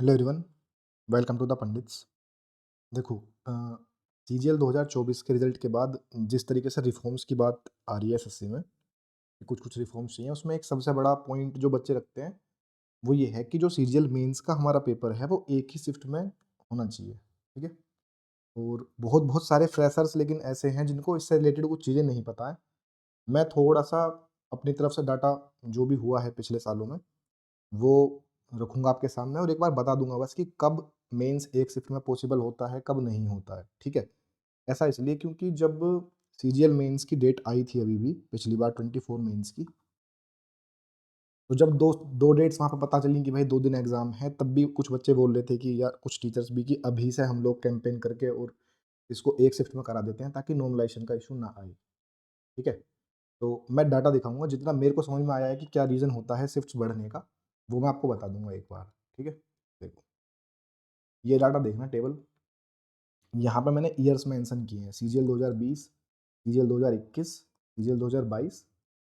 Hello everyone, welcome to the Pandits. देखो, CGL 2024 के result के बाद जिस तरीके से रिफॉर्म्स की बात आ रही है एसएससी में, कि कुछ-कुछ रिफॉर्म्स चाहिए, उसमें एक सबसे बड़ा पॉइंट जो बच्चे रखते हैं, वो ये है कि जो सीजीएल मेंस का हमारा पेपर है, वो एक ही शिफ्ट में होना चाहिए, ठीक है? और बहुत-बहुत सारे फ्रेशर्स लेकिन ऐसे हैं जिनको इससे रिलेटेड कुछ चीज़ें नहीं पता है। मैं थोड़ा-सा अपनी तरफ से डाटा जो भी हुआ है पिछले सालों में वो रखूँगा आपके सामने और एक बार बता दूँगा बस कि कब मेंस एक शिफ्ट में पॉसिबल होता है, कब नहीं होता है, ठीक है? ऐसा इसलिए क्योंकि जब सीजीएल मेंस की डेट आई थी अभी भी, पिछली बार 24 मेंस की, तो जब 2 डेट्स वहाँ पे पता चली कि भाई 2 दिन एग्ज़ाम है, तब भी कुछ बच्चे बोल रहे थे कि या कुछ टीचर्स भी कि अभी से हम लोग कैंपेन करके और इसको एक शिफ्ट में करा देते हैं ताकि नॉर्मलाइज़ेशन का इश्यू ना आए, ठीक है? तो मैं डाटा दिखाऊँगा, जितना मेरे को समझ में आया है कि क्या रीज़न होता है शिफ्ट्स बढ़ने का, वो मैं आपको बता दूँगा एक बार, ठीक है? देखो, ये डाटा देखना टेबल, यहाँ पे मैंने ईयर्स मेंशन किए हैं, सीजीएल 2020, सीजीएल 2021, सीजीएल 2022,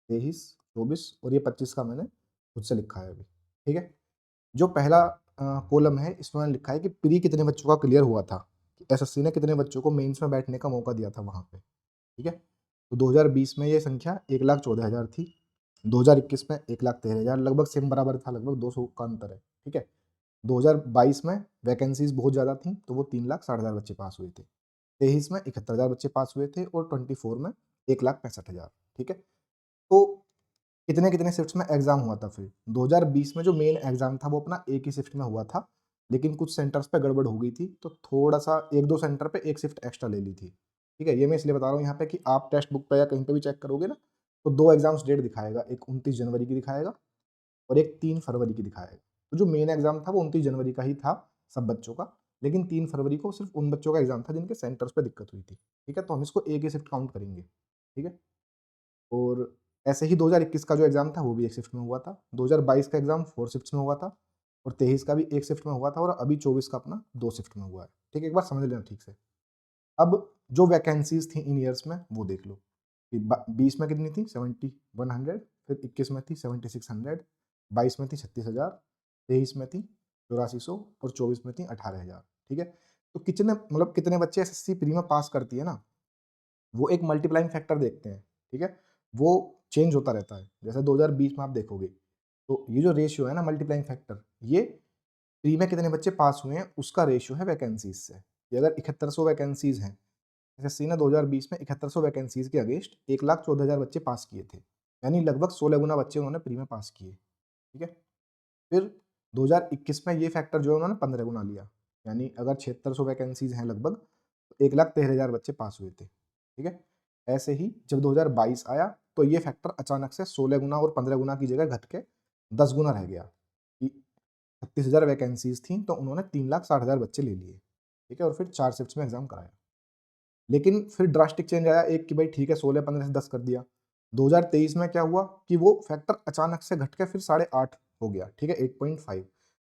23, 24 और ये 25 का मैंने खुद से लिखा है अभी, ठीक है? जो पहला कॉलम है, इसमें मैंने लिखा है कि प्री कितने बच्चों का क्लियर हुआ था, एसएससी ने कितने बच्चों को मेंस में बैठने का मौका दिया था वहाँ पे, ठीक है? तो 2020 में ये संख्या 1,14,000 थी, 2021 में 1,13,000, लगभग सेम बराबर था, लगभग 200 का अंतर है, ठीक है? 2022 में वैकेंसीज़ बहुत ज़्यादा थी, तो वो 3,60,000 बच्चे पास हुए थे। 23 में 71,000 बच्चे पास हुए थे और 24 में 1,65,000, ठीक है? तो कितने-कितने शिफ्ट्स में एग्ज़ाम हुआ था फिर? 2020 में जो मेन एग्ज़ाम था वो अपना एक ही शिफ्ट में हुआ था, लेकिन कुछ सेंटर्स पे गड़बड़ हो गई थी, तो थोड़ा-सा 1-2 सेंटर पे 1 शिफ्ट एक्स्ट्रा ले ली थी, ठीक है? ये मैं इसलिए बता रहा हूँ यहाँ पे कि आप टेक्स्ट बुक पे या कहीं पे भी चेक करोगे ना, तो 2 एग्ज़ाम्स डेट दिखाएगा, एक 29 जनवरी की दिखाएगा और एक 3 फरवरी की दिखाएगा। तो जो मेन एग्ज़ाम था वो 29 जनवरी का ही था सब बच्चों का, लेकिन 3 फरवरी को सिर्फ़ उन बच्चों का एग्ज़ाम था जिनके सेंटर्स पे दिक्कत हुई थी, ठीक है? तो हम इसको एक ही शिफ्ट काउंट करेंगे, ठीक है? और ऐसे ही 2021 का जो एग्ज़ाम था वो भी एक शिफ्ट में हुआ था, 2022 का एग्ज़ाम 4 शिफ्ट्स में हुआ था और 23 का भी एक शिफ्ट में हुआ था और अभी 24 का अपना 2 शिफ्ट में हुआ है, ठीक है? एक बार समझ लेना ठीक से। अब जो वैकेंसीज़ थी इन ईयर्स में वो देख लो कि ब 20 में कितनी थी 7100, फिर 21 में थी 7600, 22 में थी 36,000, 23 में थी 8400 और 24 में थी 18,000, ठीक है? तो कितने बच्चे एसएससी प्री में पास करती है ना, वो एक मल्टीप्लाइंग फैक्टर देखते हैं, ठीक है? वो चेंज होता रहता है। जैसे 2020 में आप देखोगे, तो ये जो रेशियो है ना मल्टीप्लाइंग फैक्टर, ये प्री में कितने बच्चे पास हुए हैं उसका रेशियो है वैकेंसीज़ से। कि अगर 7100 वैकेंसीज़ हैं, एसएससी ने 2020 में 7100 वैकेंसीज़ के अगेंस्ट 1,14,000 बच्चे पास किए थे। यानी लगभग 16 गुना बच्चे उन्होंने प्री में पास किए, ठीक है? फिर 2021 में ये फैक्टर जो है उन्होंने 15 गुना लिया। यानी अगर 7600 वैकेंसीज़ हैं लगभग, तो 1,13,000 बच्चे पास हुए थे, ठीक है? ऐसे ही जब 2022 आया, तो ये फैक्टर अचानक से 16 गुना और 15 गुना की जगह घट के 10 गुना रह गया, कि 36,000 वैकेंसीज़ थी, तो उन्होंने 3,60,000 बच्चे ले लिए, ठीक है? और फिर 4 शिफ्ट्स में एग्ज़ाम कराया। लेकिन फिर ड्रास्टिक चेंज आया एक कि भाई ठीक है 16-15 से 10 कर दिया। 2023 में क्या हुआ कि वो फैक्टर अचानक से घट के फिर 8.5 हो गया, ठीक है 8.5।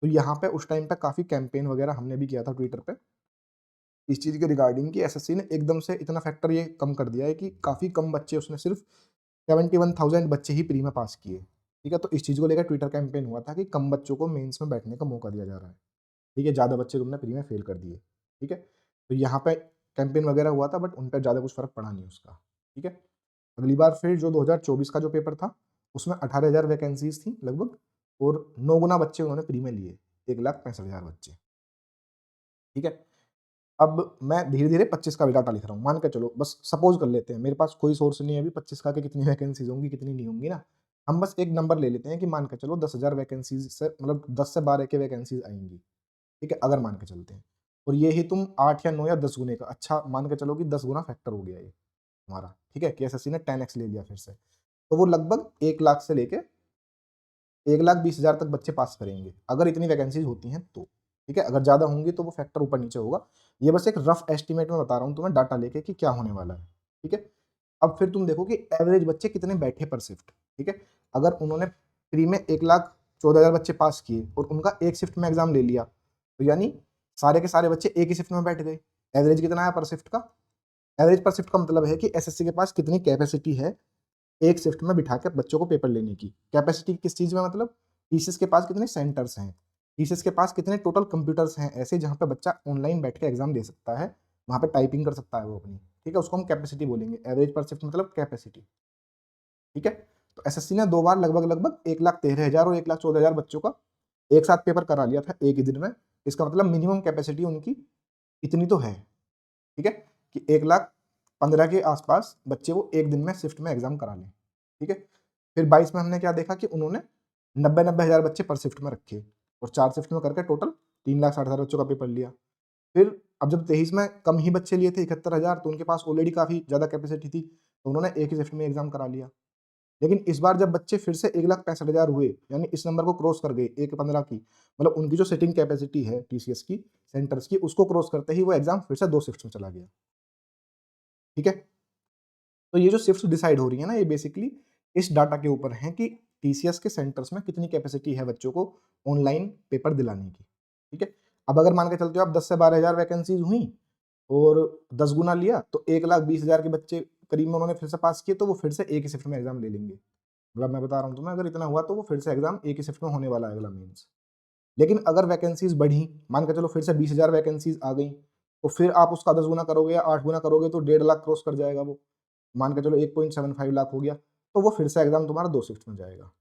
तो यहाँ पे उस टाइम पे काफ़ी कैंपेन वगैरह हमने भी किया था ट्विटर पे, इस चीज़ के रिगार्डिंग कि एसएससी ने एकदम से इतना फैक्टर ये कम कर दिया है कि काफ़ी कम बच्चे, उसने सिर्फ 71,000 बच्चे ही प्री में पास किए, ठीक है? तो इस चीज़ को लेकर ट्विटर कैंपेन हुआ था कि कम बच्चों को मेंस में बैठने का मौका दिया जा रहा है, ठीक है? ज़्यादा बच्चे तुमने प्री में फेल कर दिए, ठीक है? तो यहाँ पे कैंपेन वगैरह हुआ था बट उन पे ज़्यादा कुछ फ़र्क पड़ा नहीं उसका, ठीक है? अगली बार फिर जो 2024 का जो पेपर था, उसमें 18,000 वैकेंसीज़ थी लगभग और 9 गुना बच्चे उन्होंने प्री में लिए, 1,65,000 बच्चे, ठीक है? अब मैं धीरे-धीरे 25 का भी डाटा लिख रहा हूँ, मान के चलो, बस सपोज़ कर लेते हैं, मेरे पास कोई सोर्स नहीं है अभी 25 का कि कितनी वैकेंसीज़ होंगी, कितनी नहीं होंगी ना। हम बस एक नंबर ले लेते हैं कि मान के चलो 10,000 वैकेंसीज़ से, मतलब 10 से 12 के वैकेंसीज़ आएँगी, ठीक है? अगर मान के चलते हैं। और ये ही तुम 8 या 9 या 10 गुने का, अच्छा मान के चलो कि 10 गुना फैक्टर हो गया ये हमारा, ठीक है? कि एसएससी ने 10x ले लिया फिर से। तो वो लगभग 1 लाख से लेके 1,20,000 तक बच्चे पास करेंगे, अगर इतनी वैकेंसीज़ होती हैं तो, ठीक है? अगर ज़्यादा होंगी तो वो फैक्टर ऊपर-नीचे होगा। ये बस एक रफ एस्टीमेट मैं बता रहा हूँ तुम्हें डाटा लेके कि क्या होने वाला है, ठीक है? अब फिर तुम देखो कि एवरेज बच्चे कितने बैठे पर शिफ्ट, ठीक है? अगर उन्होंने प्री में 1,14,000 बच्चे पास किए और उनका एक शिफ्ट में एग्ज़ाम ले लिया, तो यानी सारे के सारे बच्चे एक ही शिफ्ट में बैठ गए। एवरेज कितना आया पर शिफ्ट का? एवरेज पर शिफ्ट का मतलब है कि एसएससी के पास कितनी कैपेसिटी है एक शिफ्ट में बिठा के बच्चों को पेपर लेने की। कैपेसिटी किस चीज़ में, मतलब टीसीएस के पास कितने सेंटर्स हैं। टीसीएस के पास कितने टोटल कंप्यूटर्स हैं ऐसे जहाँ पे बच्चा ऑनलाइन बैठ के एग्जाम दे सकता है, वहाँ पे टाइपिंग कर सकता है वो अपनी, ठीक है? उसको हम कैपेसिटी बोलेंगे, एवरेज पर शिफ्ट मतलब कैपेसिटी, ठीक है? तो एसएससी ने 2 बार लगभग-लगभग 1,13,000 और 1,14,000 बच्चों का एक साथ पेपर करा लिया था एक ही दिन में। इसका मतलब मिनिमम कैपेसिटी उनकी इतनी तो है, ठीक है? कि 1,15,000 के आस-पास बच्चे वो एक दिन में शिफ्ट में एग्ज़ाम करा लें, ठीक है? फिर 22 में हमने क्या देखा कि उन्होंने 90-90 हज़ार बच्चे पर शिफ्ट में रखे और 4 शिफ्ट में करके टोटल 3,60,000 बच्चों का पेपर लिया। फिर अब जब 23 में कम ही बच्चे लिए थे 71,000 तो उनके पास ऑलरेडी काफ़ी ज़्यादा कैपेसिटी थी, तो उन्होंने एक ही शिफ्ट में एग्ज़ाम करा लिया। लेकिन इस बार जब बच्चे फिर से 1,65,000 हुए, यानी इस नंबर को क्रॉस कर गए 1,15 की, मतलब उनकी जो सिटिंग कैपेसिटी है टीसीएस की, सेंटर्स की, उसको क्रॉस करते ही वो एग्ज़ाम फिर से 2 शिफ्ट्स में चला गया, ठीक है? तो ये जो शिफ्ट्स डिसाइड हो रही है ना, ये बेसिकली इस डाटा के ऊपर हैं कि टीसीएस के सेंटर्स में कितनी कैपेसिटी है बच्चों को ऑनलाइन पेपर दिलाने की, ठीक है? अब अगर मान के चलते हो आप 10 से 12,000 वैकेंसीज़ हुई और 10 गुना लिया, तो 1,20,000 के बच्चे करीब में उन्होंने फिर से पास किए, तो वो फिर से एक ही शिफ्ट में एग्ज़ाम ले लेंगे। मतलब मैं बता रहा हूँ तुम्हें, अगर इतना हुआ तो वो फिर से एग्ज़ाम एक ही शिफ्ट में होने वाला है अगला मेंस। लेकिन अगर वैकेंसीज़ बढ़ी, मान के चलो फिर से 20,000 वैकेंसीज़ आ गई, तो फिर आप उसका 10 गुना करोगे या 8 गुना करोगे तो 1,50,000 क्रॉस कर जाएगा वो। मान के चलो 1.75 लाख हो गया, तो वो फिर से एग्ज़ाम तुम्हारा 2 शिफ्ट में जाएगा,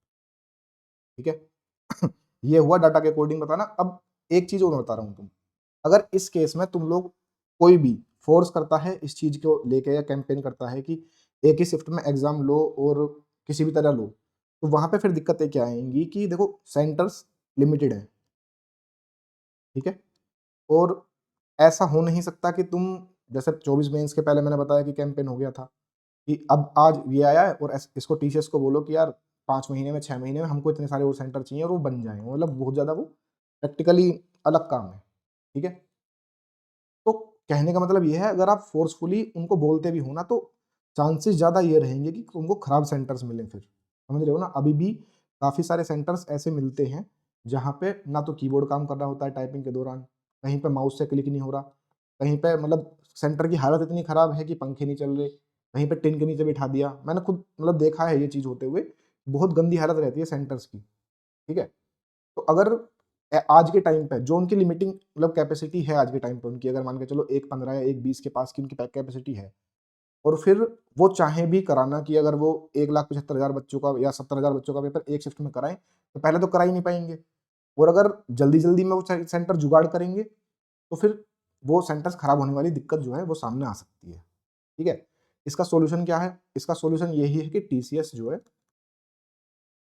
ठीक है? ये हुआ डाटा के अकॉर्डिंग बताना। अब एक चीज़ और मैं बता रहा हूँ अगर इस केस में तुम लोग कोई भी फ़ोर्स करता है इस चीज़ को लेके या कैंपेन करता है कि एक ही शिफ्ट में एग्ज़ाम लो और किसी भी तरह लो, तो वहाँ पे फिर दिक्कतें क्या आएँगी कि देखो सेंटर्स लिमिटेड हैं, ठीक है? और ऐसा हो नहीं सकता कि तुम जैसे 24 मेंस के पहले मैंने बताया कि कैंपेन हो गया था, कि अब आज ये आया है और इसको टीसीएस को बोलो कि यार 5 महीने में 6 महीने में हमको इतने सारे और सेंटर चाहिए और वो बन जाएँ। मतलब बहुत ज़्यादा वो प्रैक्टिकली अलग काम है, ठीक है? तो कहने का मतलब ये है अगर आप फ़ोर्सफुली उनको बोलते भी हो ना तो चांसेस ज़्यादा ये रहेंगे कि तुमको खराब सेंटर्स मिलें फिर। समझ रहे हो ना? अभी भी काफ़ी सारे सेंटर्स ऐसे मिलते हैं जहाँ पे ना तो कीबोर्ड काम कर रहा होता है टाइपिंग के दौरान, कहीं पे माउस से क्लिक नहीं हो रहा, कहीं पे मतलब सेंटर की हालत इतनी खराब है कि पंखे नहीं चल रहे, कहीं पे टिन के नीचे बिठा दिया। मैंने खुद मतलब देखा है ये चीज़ होते हुए, बहुत गंदी हालत रहती है सेंटर्स की, ठीक है? तो अगर आज के टाइम पे जो उनकी लिमिटिंग मतलब कैपेसिटी है आज के टाइम पे उनकी अगर मान के चलो 1,15 या 1,20 के पास की उनकी कैपेसिटी है और फिर वो चाहें भी कराना कि अगर वो 1,75,000 बच्चों का या 70,000 बच्चों का पेपर एक शिफ्ट में कराएँ, तो पहले तो करा ही नहीं पाएँगे और अगर जल्दी-जल्दी में वो सेंटर जुगाड़ करेंगे, तो फिर वो सेंटर्स खराब होने वाली दिक्कत जो है वो सामने आ सकती है, ठीक है? इसका सॉल्यूशन क्या है? इसका सॉल्यूशन यही है कि टीसीएस जो है,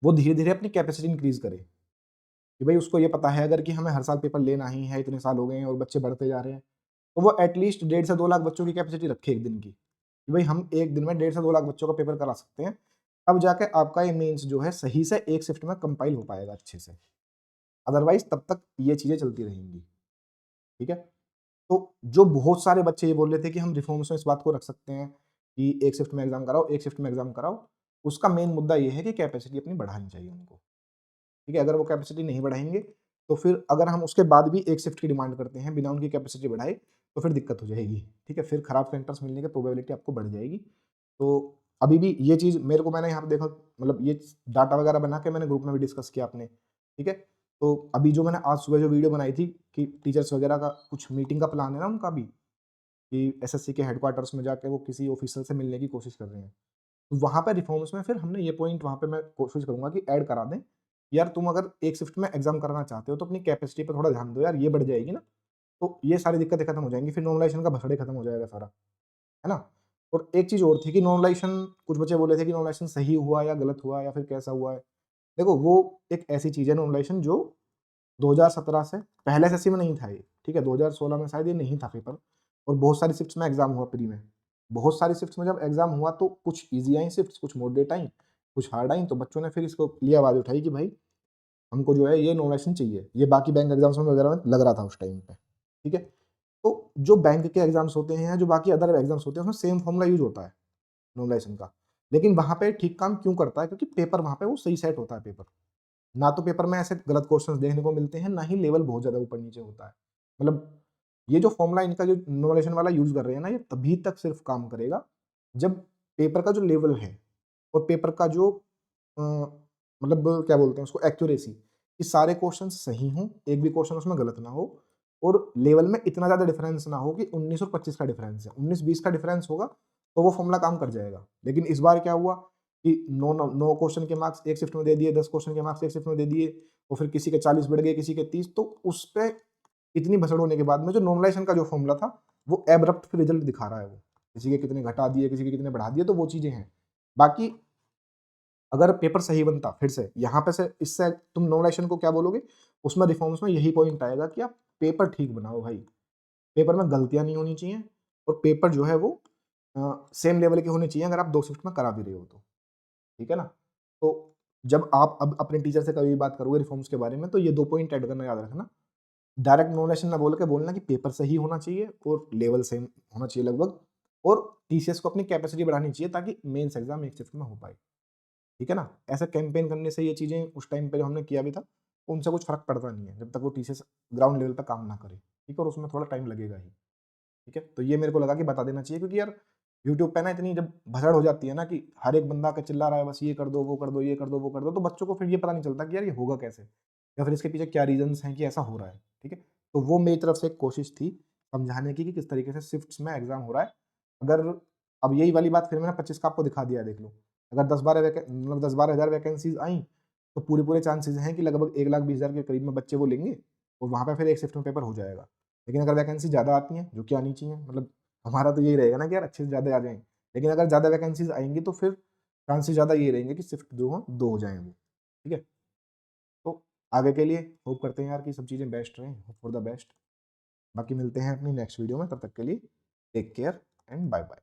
वो धीरे-धीरे अपनी कैपेसिटी इंक्रीज़ करे। कि भाई उसको ये पता है अगर कि हमें हर साल पेपर लेना ही है, इतने साल हो गए हैं और बच्चे बढ़ते जा रहे हैं, तो वो एटलीस्ट 1.5 से 2 लाख बच्चों की कैपेसिटी रखे एक दिन की। कि भाई हम एक दिन में 1.5 से 2 लाख बच्चों का पेपर करा सकते हैं, तब जाके आपका ये मेंस जो है सही से एक शिफ्ट में कंपाइल हो पाएगा अच्छे से। अदरवाइज़ तब तक ये चीज़ें चलती रहेंगी, ठीक है? तो जो बहुत सारे बच्चे ये बोल रहे थे कि हम रिफॉर्म्स में इस बात को रख सकते हैं कि एक शिफ्ट में एग्ज़ाम कराओ, एक शिफ्ट में एग्ज़ाम कराओ, उसका मेन मुद्दा ये है कि कैपेसिटी अपनी बढ़ानी चाहिए उनको। ठीक है? अगर वो कैपेसिटी नहीं बढ़ाएँगे, तो फिर अगर हम उसके बाद भी एक शिफ्ट की डिमांड करते हैं, बिना उनकी कैपेसिटी बढ़ाए, तो फिर दिक्कत हो जाएगी, ठीक है? फिर खराब सेंटर्स मिलने की प्रोबेबिलिटी आपको बढ़ जाएगी। तो अभी भी ये चीज़ मेरे को मैंने यहाँ पे देखा मतलब ये डाटा वगैरह बना के मैंने ग्रुप में भी डिस्कस किया अपने, ठीक है? तो अभी जो मैंने आज सुबह जो वीडियो बनाई थी कि टीचर्स वगैरह का कुछ मीटिंग का प्लान है ना उनका भी, कि एसएससी के हेडक्वार्टर्स में जाके वो किसी ऑफिसर से मिलने की कोशिश कर रहे हैं। तो वहाँ पे रिफॉर्म्स में फिर हमने ये पॉइंट वहाँ पे मैं कोशिश करूँगा कि ऐड करा दें, यार तुम अगर एक शिफ्ट में एग्ज़ाम करना चाहते हो तो अपनी कैपेसिटी पे थोड़ा ध्यान दो यार, ये बढ़ जाएगी ना, तो ये सारी दिक्कतें खत्म हो जाएँगी, फिर नॉर्मलाइज़ेशन का भसड़े खत्म हो जाएगा सारा, है ना? और एक चीज़ और थी कि नॉर्मलाइज़ेशन कुछ बच्चे बोले थे कि नॉर्मलाइज़ेशन सही हुआ या गलत हुआ या फिर कैसा हुआ है? देखो वो एक ऐसी चीज़ है नॉर्मलाइज़ेशन जो 2017 से पहले एसएससी में नहीं था ये, ठीक है? 2016 में शायद ये नहीं था पेपर और बहुत सारी शिफ्ट्स में एग्ज़ाम हुआ प्री में। बहुत सारी शिफ्ट्स में जब एग्ज़ाम हुआ तो कुछ ईज़ी आई शिफ्ट्स, कुछ मॉडरेट आई, कुछ हार्ड आई, तो बच्चों ने फिर इसको लिए आवाज़ उठाई कि भाई हमको जो है ये नॉमिनेशन चाहिए। ये बाकी बैंक एग्ज़ाम्स में वगैरह में लग रहा था उस टाइम पे, ठीक है? तो जो बैंक के एग्ज़ाम्स होते हैं या जो बाकी अदर एग्ज़ाम्स होते हैं उसमें सेम फॉर्मूला यूज़ होता है नॉमिनेशन का। लेकिन वहाँ पे ठीक काम क्यों करता है? क्योंकि पेपर वहाँ पे वो सही सेट होता है पेपर। ना तो पेपर में ऐसे गलत क्वेश्चंस देखने को मिलते हैं, ना ही लेवल बहुत ज़्यादा ऊपर-नीचे होता है। मतलब ये जो फ़ॉर्मूला इनका जो नोवेलेशन वाला यूज़ कर रहे हैं ना, ये तभी तक सिर्फ़ काम करेगा, जब पेपर का जो लेवल है और पेपर का जो मतलब क्या बोलते हैं उसको एक्यूरेसी, कि सारे क्वेश्चन सही हों, एक भी क्वेश्चन उसमें गलत ना हो और लेवल में इतना ज़्यादा डिफरेंस ना हो कि 19 और 25 का डिफरेंस है। 19-20 का डिफरेंस होगा तो वो फॉर्मूला काम कर जाएगा। लेकिन इस बार क्या हुआ कि 9 क्वेश्चन के मार्क्स एक शिफ्ट में दे दिए, 10 क्वेश्चन के मार्क्स एक शिफ्ट में दे दिए और फिर किसी के 40 बढ़ गए, किसी के 30, तो उस पे इतनी भसड़ होने के बाद में जो नॉर्मलाइजेशन का जो फॉर्मूला था, वो एब्रप्ट फिर रिजल्ट दिखा रहा है वो। किसी के कितने घटा दिए, किसी के कितने बढ़ा दिए, तो वो चीज़ें हैं। बाकी अगर पेपर सही बनता फिर से यहाँ पे से इससे तुम नॉर्मलाइजेशन को क्या बोलोगे? उसमें रिफॉर्म्स में यही पॉइंट आएगा कि आप पेपर ठीक बनाओ भाई। पेपर में गलतियाँ नहीं होनी चाहिए और पेपर जो है वो सेम लेवल के होने चाहिए अगर आप 2 शिफ्ट में करा भी रहे हो तो। ठीक है ना? तो जब आप अब अपने टीचर से कभी भी बात करोगे रिफॉर्म्स के बारे में तो ये 2 पॉइंट ऐड करना याद रखना। डायरेक्ट नॉमिनेशन ना बोल के बोलना कि पेपर सही होना चाहिए और लेवल सेम होना चाहिए लगभग और टीसीएस को अपनी कैपेसिटी बढ़ानी चाहिए ताकि मेंस एग्जाम एक शिफ्ट में हो पाए। ठीक है ना? ऐसा कैंपेन करने से ये चीज़ें उस टाइम पे जो हमने किया भी था, उनसे कुछ फ़र्क पड़ता नहीं है, जब तक वो टीसीएस ग्राउंड लेवल पे काम ना करे। ठीक है? और उसमें थोड़ा टाइम लगेगा ही। ठीक है? तो ये मेरे को लगा कि बता देना चाहिए क्योंकि यार यूट्यूब पे ना इतनी जब भसड़ हो जाती है ना कि हर एक बंदा आके चिल्ला रहा है बस ये कर दो, वो कर दो, ये कर दो, वो कर दो, तो बच्चों को फिर ये पता नहीं चलता कि यार ये होगा कैसे? या फिर इसके पीछे क्या रीज़न्स हैं कि ऐसा हो रहा है? ठीक है? तो वो मेरी तरफ से एक कोशिश थी समझाने की कि किस तरीके से शिफ्ट्स में एग्ज़ाम हो रहा है। अगर अब यही वाली बात फिर मैंने 25 का आपको दिखा दिया है देख लो। अगर 10-12 हज़ार वैकेंसीज़ आई, तो पूरे-पूरे चांसेज़ हैं कि लगभग 1,20,000 के करीब में बच्चे वो लेंगे और वहाँ पे फिर एक शिफ्ट में पेपर हो जाएगा। लेकिन अगर वैकेंसी ज़्यादा आती हैं, जो कि आनी चाहिए मतलब हमारा तो यही रहेगा ना कि यार अच्छे से ज़्यादा आ जाएँ। लेकिन अगर ज़्यादा वैकेंसीज़ आएँगी तो फिर चांसेस ज़्यादा ये रहेंगे कि शिफ्ट जो हो 2 हो जाएँ वो। ठीक है? तो आगे के लिए होप करते हैं यार कि सब चीज़ें बेस्ट रहें, होप फॉर द बेस्ट। बाकी मिलते हैं अपनी नेक्स्ट वीडियो में, तब तक के लिए take care and bye bye.